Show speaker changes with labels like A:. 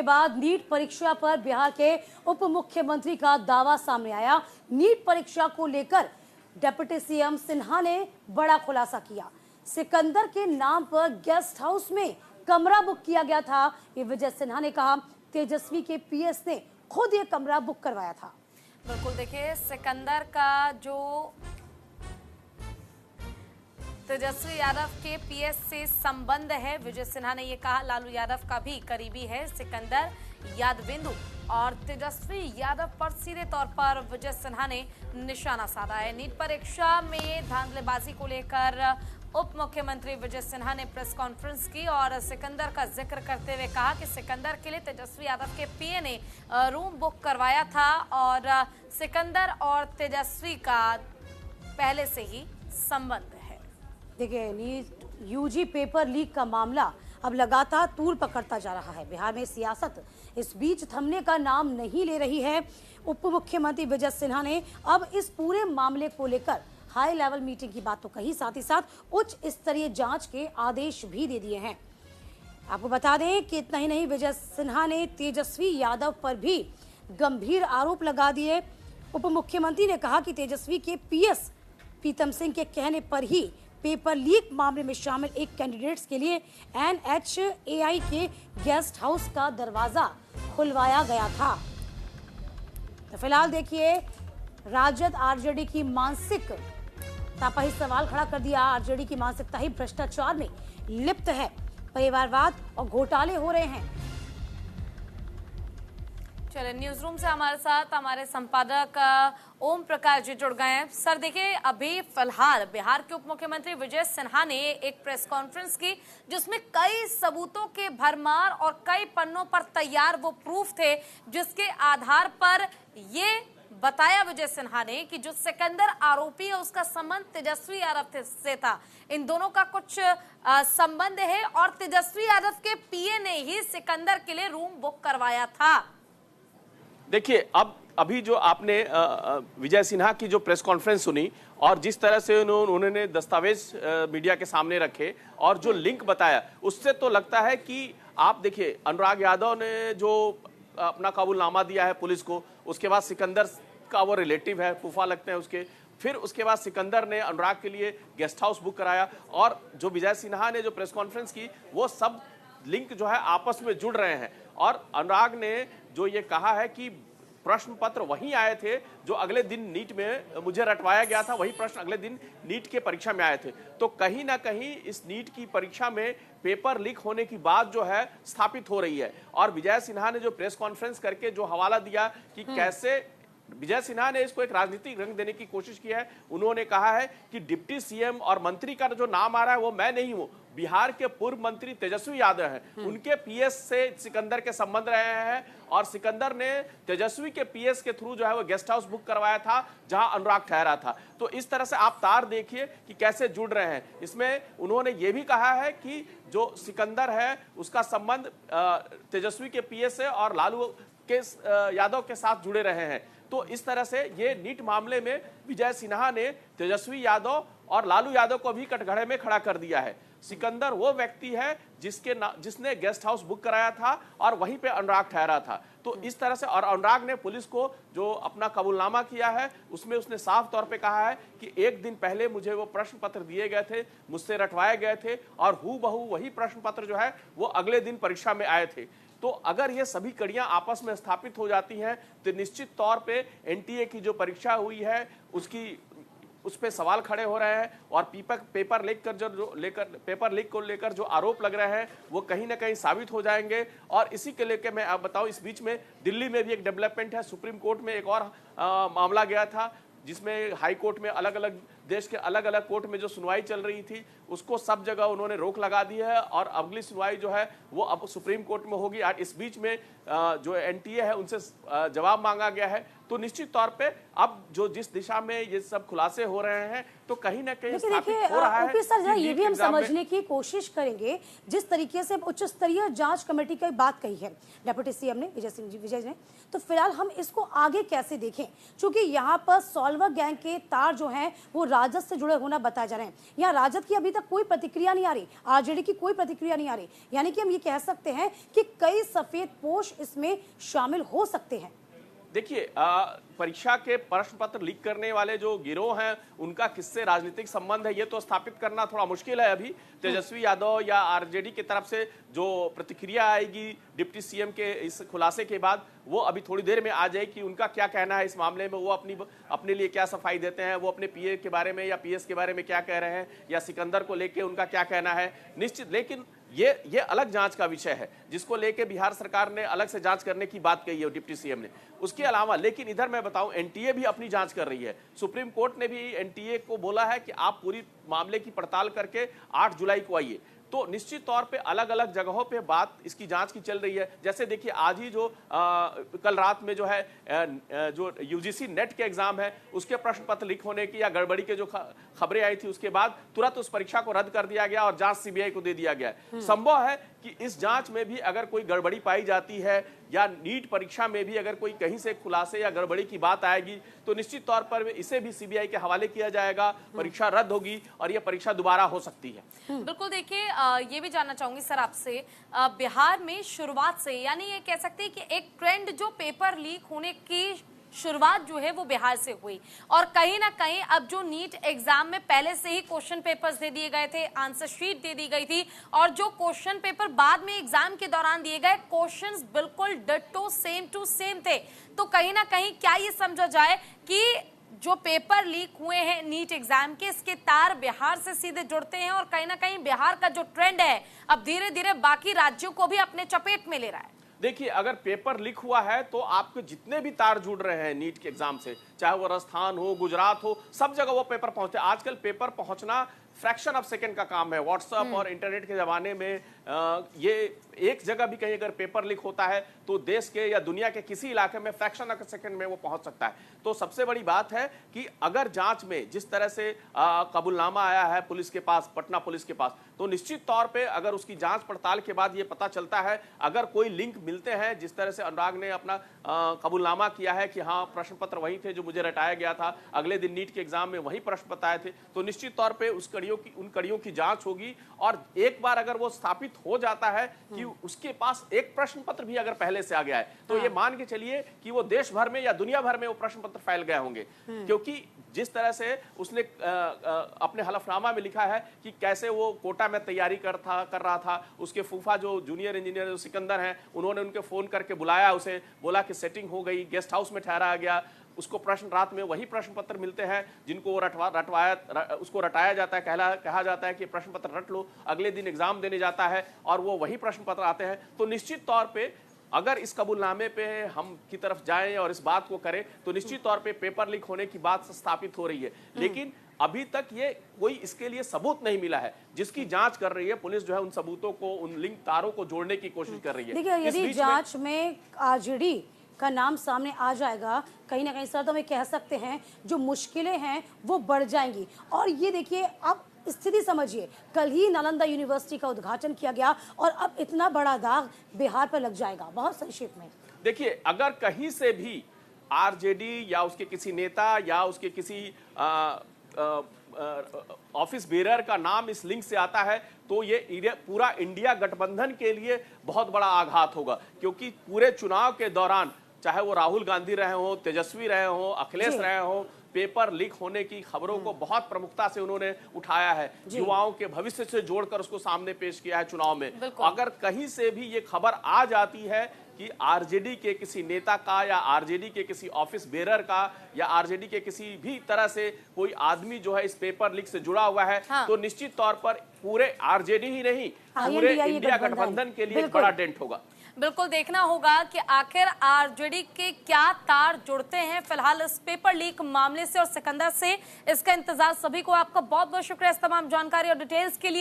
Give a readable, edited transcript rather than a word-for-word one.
A: के बाद नीट परीक्षा पर बिहार के उप मुख्यमंत्री का दावा सामने आया। नीट परीक्षा को लेकर डिप्टी सीएम सिन्हा ने बड़ा खुलासा किया। सिकंदर के नाम पर गेस्ट हाउस में कमरा बुक किया गया था। ये विजय सिन्हा ने कहा तेजस्वी के पीएस ने खुद ये कमरा बुक करवाया था।
B: बिल्कुल, देखिए सिकंदर का जो तेजस्वी यादव के पीएस से संबंध है, विजय सिन्हा ने ये कहा। लालू यादव का भी करीबी है सिकंदर यादवेंदु और तेजस्वी यादव पर सीधे तौर पर विजय सिन्हा ने निशाना साधा है। नीट परीक्षा में धांधलेबाजी को लेकर उप मुख्यमंत्री विजय सिन्हा ने प्रेस कॉन्फ्रेंस की और सिकंदर का जिक्र करते हुए कहा कि सिकंदर के लिए तेजस्वी यादव के पीए ने रूम बुक करवाया था और सिकंदर और तेजस्वी का पहले से ही संबंध है।
A: देखिए, नीट यूजी पेपर लीक का मामला अब लगातार तूल पकड़ता जा रहा है। बिहार में सियासत इस बीच थमने का नाम नहीं ले रही है। उप मुख्यमंत्री विजय सिन्हा ने अब इस पूरे मामले को लेकर हाई लेवल मीटिंग की बात तो कही, साथ ही साथ उच्च स्तरीय जांच के आदेश भी दे दिए हैं। आपको बता दें कि इतना ही नहीं, विजय सिन्हा ने तेजस्वी यादव पर भी गंभीर आरोप लगा दिए। उप मुख्यमंत्री ने कहा कि तेजस्वी के पीएस प्रीतम सिंह के कहने पर ही पेपर लीक मामले में शामिल एक कैंडिडेट्स के लिए NHAI के गेस्ट हाउस का दरवाजा खुलवाया गया था। तो फिलहाल देखिए, राजद आरजेडी की मानसिकता पर ही सवाल खड़ा कर दिया। आरजेडी की मानसिकता ही भ्रष्टाचार में लिप्त है, परिवारवाद और घोटाले हो रहे हैं।
B: चलिए, न्यूज रूम से हमारे साथ हमारे संपादक ओम प्रकाश जी जुड़ गए हैं। सर देखिए, अभी फिलहाल बिहार के उप मुख्यमंत्री विजय सिन्हा ने एक प्रेस कॉन्फ्रेंस की जिसमें कई सबूतों के भरमार और कई पन्नों पर तैयार वो प्रूफ थे, जिसके आधार पर ये बताया विजय सिन्हा ने कि जो सिकंदर आरोपी है उसका संबंध तेजस्वी यादव से था। इन दोनों का कुछ संबंध है और तेजस्वी यादव के पीए ने ही सिकंदर के लिए रूम बुक करवाया था।
C: देखिए, अब अभी जो आपने विजय सिन्हा की जो प्रेस कॉन्फ्रेंस सुनी और जिस तरह से उन्होंने दस्तावेज मीडिया के सामने रखे और जो लिंक बताया, उससे तो लगता है कि आप देखिए, अनुराग यादव ने जो अपना कबूलनामा दिया है पुलिस को, उसके बाद सिकंदर का वो रिलेटिव है, फूफा लगते हैं उसके, फिर उसके बाद सिकंदर ने अनुराग के लिए गेस्ट हाउस बुक कराया और जो विजय सिन्हा ने जो प्रेस कॉन्फ्रेंस की, वो सब लिंक जो है आपस में जुड़ रहे हैं। और अनुराग ने जो ये कहा है कि प्रश्न पत्र वहीं आए थे जो अगले दिन नीट में मुझे रटवाया गया था, वही प्रश्न अगले दिन नीट के परीक्षा में आए थे। तो कहीं ना कहीं इस नीट की परीक्षा में पेपर लीक होने की बात जो है स्थापित हो रही है। और विजय सिन्हा ने जो प्रेस कॉन्फ्रेंस करके जो हवाला दिया कि कैसे विजय सिन्हा ने इसको एक राजनीतिक रंग देने की कोशिश की है। उन्होंने कहा है कि डिप्टी सीएम और मंत्री का जो नाम आ रहा है वो मैं नहीं हूं, बिहार के पूर्व मंत्री तेजस्वी यादव हैं, उनके पीएस से सिकंदर के संबंध रहे हैं और सिकंदर ने तेजस्वी के पीएस के थ्रू जो है वो गेस्ट हाउस बुक करवाया था जहां अनुराग ठहरा था। तो इस तरह से आप तार देखिए कि कैसे जुड़ रहे हैं। इसमें उन्होंने ये भी कहा है कि जो सिकंदर है उसका संबंध तेजस्वी के पीएस से और लालू के यादव के साथ जुड़े रहे हैं। तो इस तरह से ये नीट मामले में विजय सिन्हा ने तेजस्वी यादव और लालू यादव को भी कटघरे में खड़ा कर दिया है। सिकंदर वो व्यक्ति है जिसने गेस्ट हाउस बुक कराया था और वहीं पे अनुराग ठहरा था। तो इस तरह से, और अनुराग ने पुलिस को जो अपना कबूलनामा किया है उसमें उसने साफ तौर पे कहा है कि एक दिन पहले मुझे वो प्रश्न पत्र दिए गए थे, मुझसे रटवाए गए थे और हूबहू वही प्रश्न पत्र जो है वो अगले दिन परीक्षा में आए थे। तो अगर ये सभी कड़ियां आपस में स्थापित हो जाती हैं तो निश्चित तौर पे एनटीए की जो परीक्षा हुई है उस पे सवाल खड़े हो रहे हैं और पेपर लीक को लेकर जो आरोप लग रहे हैं वो कहीं ना कहीं साबित हो जाएंगे। और इसी के लेकर मैं आप बताऊं, इस बीच में दिल्ली में भी एक डेवलपमेंट है। सुप्रीम कोर्ट में एक और मामला गया था जिसमें हाई कोर्ट में देश के अलग अलग कोर्ट में जो सुनवाई चल रही थी उसको सब जगह उन्होंने रोक लगा दी है और अगली सुनवाई जो है वो अब सुप्रीम कोर्ट में होगी। और इस बीच में जो एनटीए है उनसे जवाब मांगा गया है। तो निश्चित तौर पे अब जो जिस दिशा में ये सब खुलासे हो रहे हैं तो तो कहीं ना कहीं
A: लेकिन
C: स्थापित
A: देखिए
C: हो रहा है
A: ओपी सर, जरा
C: कि
A: ये
C: नीट
A: भी हम
C: एग्जाम में-
A: समझने की कोशिश करेंगे, जिस तरीके से उच्च स्तरीय जांच कमेटी की बात कही है डिप्टी सीएम ने, विजय ने, तो फिलहाल हम इसको आगे कैसे देखें, क्योंकि यहाँ पर सॉल्वर गैंग के तार जो हैं वो राजद से जुड़े होना बताए जा रहे हैं। यहाँ राजद की अभी तक कोई प्रतिक्रिया नहीं आ रही, आरजेडी की कोई प्रतिक्रिया नहीं आ रही, यानी कि हम ये कह सकते हैं कि कई सफेद पोश इसमें शामिल हो सकते हैं।
C: देखिए, परीक्षा के प्रश्न पत्र लीक करने वाले जो गिरोह हैं उनका किससे राजनीतिक संबंध है ये तो स्थापित करना थोड़ा मुश्किल है। अभी तेजस्वी यादव या आरजेडी की तरफ से जो प्रतिक्रिया आएगी डिप्टी सीएम के इस खुलासे के बाद, वो अभी थोड़ी देर में आ जाए कि उनका क्या कहना है इस मामले में, वो अपने लिए क्या सफाई देते हैं, वो अपने पीए के बारे में या पीएस के बारे में क्या कह रहे हैं, या सिकंदर को लेके उनका क्या कहना है निश्चित। लेकिन ये अलग जांच का विषय है जिसको लेके बिहार सरकार ने अलग से जांच करने की बात कही है डिप्टी सीएम ने। उसके अलावा लेकिन इधर मैं बताऊं, एनटीए भी अपनी जांच कर रही है। सुप्रीम कोर्ट ने भी एनटीए को बोला है कि आप पूरी मामले की पड़ताल करके 8 जुलाई को आइए। तो निश्चित तौर पे अलग अलग जगहों पे बात इसकी जांच की चल रही है। जैसे देखिए, आज ही जो कल रात में जो है जो यूजीसी नेट के एग्जाम है उसके प्रश्न पत्र लीक होने की या गड़बड़ी के जो खबरें आई थी, उसके बाद तुरंत उस परीक्षा को रद्द कर दिया गया और जांच सीबीआई को दे दिया गया। संभव है कि इस जांच में भी अगर कोई गड़बड़ी पाई जाती है या नीट परीक्षा में भी अगर कोई कहीं से खुलासे या गड़बड़ी की बात आएगी तो निश्चित तौर पर इसे भी सीबीआई के हवाले किया जाएगा, परीक्षा रद्द होगी और यह परीक्षा दोबारा हो सकती है।
B: बिल्कुल, देखिए ये भी जानना चाहूंगी सर आपसे, बिहार में शुरुआत से, यानी ये कह सकते हैं कि एक ट्रेंड जो पेपर लीक होने की शुरुआत जो है वो बिहार से हुई, और कहीं ना कहीं अब जो नीट एग्जाम में पहले से ही क्वेश्चन पेपर्स दे दिए गए थे, आंसर शीट दे दी गई थी, और जो क्वेश्चन पेपर बाद में एग्जाम के दौरान दिए गए क्वेश्चंस बिल्कुल डिट्टो सेम टू सेम थे। तो कहीं ना कहीं क्या ये समझा जाए कि जो पेपर लीक हुए हैं नीट एग्जाम के, इसके तार बिहार से सीधे जुड़ते हैं, और कहीं ना कहीं बिहार का जो ट्रेंड है अब धीरे धीरे बाकी राज्यों को भी अपने चपेट में ले रहा है?
C: देखिए, अगर पेपर लीक हुआ है तो आपके जितने भी तार जुड़ रहे हैं नीट के एग्जाम से, चाहे वो राजस्थान हो, गुजरात हो, सब जगह वो पेपर पहुंचते हैं। आजकल पेपर पहुंचना फ्रैक्शन ऑफ सेकंड का काम है। व्हाट्सएप और इंटरनेट के जमाने में ये एक जगह भी कहीं अगर पेपर लीक होता है तो देश के या दुनिया के किसी इलाके में फ्रैक्शन ऑफ सेकंड में वो पहुंच सकता है। तो सबसे बड़ी बात है कि अगर जांच में जिस तरह से कबूलनामा आया है पुलिस के पास, पटना पुलिस के पास, तो निश्चित तौर पे अगर उसकी जांच पड़ताल के बाद ये पता चलता है, अगर कोई लिंक मिलते हैं, जिस तरह से अनुराग ने अपना कबूलनामा किया है कि हाँ प्रश्न पत्र वही थे जो मुझे रटाया गया था, अगले दिन नीट के एग्जाम में वही प्रश्न बताए थे, तो निश्चित तौर पे उन कड़ियों की जांच होगी। और एक बार अगर वो स्थापित हो जाता है कि उसके पास एक प्रश्न पत्र भी अगर पहले से आ गया है तो ये मान के चलिए कि वो देश भर में या दुनिया भर में वो प्रश्न पत्र फैल गए होंगे। क्योंकि जिस तरह से उसने अपने हलफनामा में लिखा है कि कैसे वो कोटा में तैयारी कर रहा था, उसके फूफा जो जूनियर इंजीनियर जो सिकंदर हैं उन्होंने उनके फोन करके बुलाया, उसे बोला कि सेटिंग हो गई, गेस्ट हाउस में ठहराया गया, उसको प्रश्न रात में वही प्रश्न पत्र मिलते हैं जिनको उसको रटाया जाता है, कहा जाता है कि प्रश्न पत्र रट लो, अगले दिन एग्जाम देने जाता है और वो वही प्रश्न पत्र आते हैं। तो निश्चित तौर पे अगर इस कबूलनामे पे हम की तरफ जाएं और इस बात को करें तो निश्चित तौर पे पेपर लीक होने की बात स्थापित हो रही है। लेकिन अभी तक ये कोई इसके लिए सबूत नहीं मिला है। जिसकी जांच कर रही है पुलिस जो है उन सबूतों को, उन लिंक तारों को जोड़ने की कोशिश कर रही है।
A: देखिए, यदि जांच में आरजेडी का नाम सामने आ जाएगा, कहीं ना कहीं सर तो हम कह सकते हैं जो मुश्किलें हैं वो बढ़ जाएंगी। और ये देखिए, अब स्थिति समझिए, कल ही नालंदा यूनिवर्सिटी का उद्घाटन किया गया और अब इतना बड़ा दाग बिहार पर लग जाएगा। बहुत संक्षेप में
C: देखिए, अगर कहीं से भी आरजेडी या उसके किसी नेता या उसके किसी ऑफिस बेरर का नाम इस लिंक से आता है तो ये पूरा इंडिया गठबंधन के लिए बहुत बड़ा आघात होगा। क्योंकि पूरे चुनाव के दौरान चाहे वो राहुल गांधी रहे हो, तेजस्वी रहे हो, अखिलेश रहे हो, पेपर लीक होने की खबरों को बहुत प्रमुखता से उन्होंने उठाया है, युवाओं के भविष्य से जोड़कर उसको सामने पेश किया है चुनाव में। अगर कहीं से भी ये खबर आ जाती है कि आरजेडी के किसी नेता का या आरजेडी के किसी ऑफिस बेरर का या आरजेडी के किसी भी तरह से कोई आदमी जो है इस पेपर लीक से जुड़ा हुआ है, तो निश्चित तौर पर पूरे आरजेडी ही नहीं, पूरे इंडिया गठबंधन के लिए एक बड़ा डेंट होगा।
B: बिल्कुल देखना होगा कि आखिर आरजेडी के क्या तार जुड़ते हैं फिलहाल इस पेपर लीक मामले से और सिकंदर से। इसका इंतजार सभी को। आपका बहुत बहुत शुक्रिया इस तमाम जानकारी और डिटेल्स के लिए।